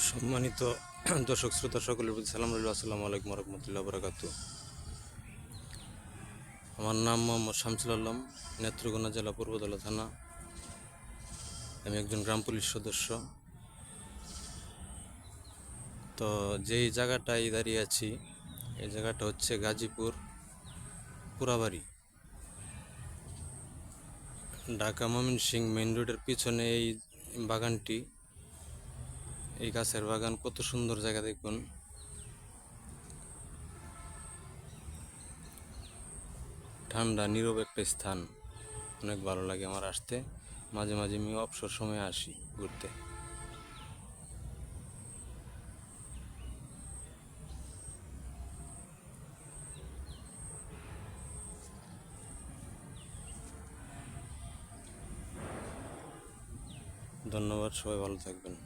সম্মানিত দর্শক শ্রোতা সকলের প্রতি সালাম রইল। আসসালামু আলাইকুম রহমতুল্লাহ বরকাত। আমার নাম মোহাম্মদ শামসুল আলম, নেত্রকোনা জেলা পূর্বদলা থানা। আমি একজন গ্রাম পুলিশ সদস্য। তো যেই জায়গাটায় দাঁড়িয়ে আছি, এই জায়গাটা হচ্ছে গাজীপুর পুরাবাড়ি, ঢাকা ময়মনসিংহ মেইন রোডের পিছনে এই বাগানটি। এই গাছের বাগান কত সুন্দর জায়গা দেখুন। ঠান্ডা নীরব একটা স্থান, অনেক ভালো লাগে আমার আসতে। মাঝে মাঝে আমি অবসর সময়ে আসি ঘুরতে। ধন্যবাদ, সবাই ভালো থাকবেন।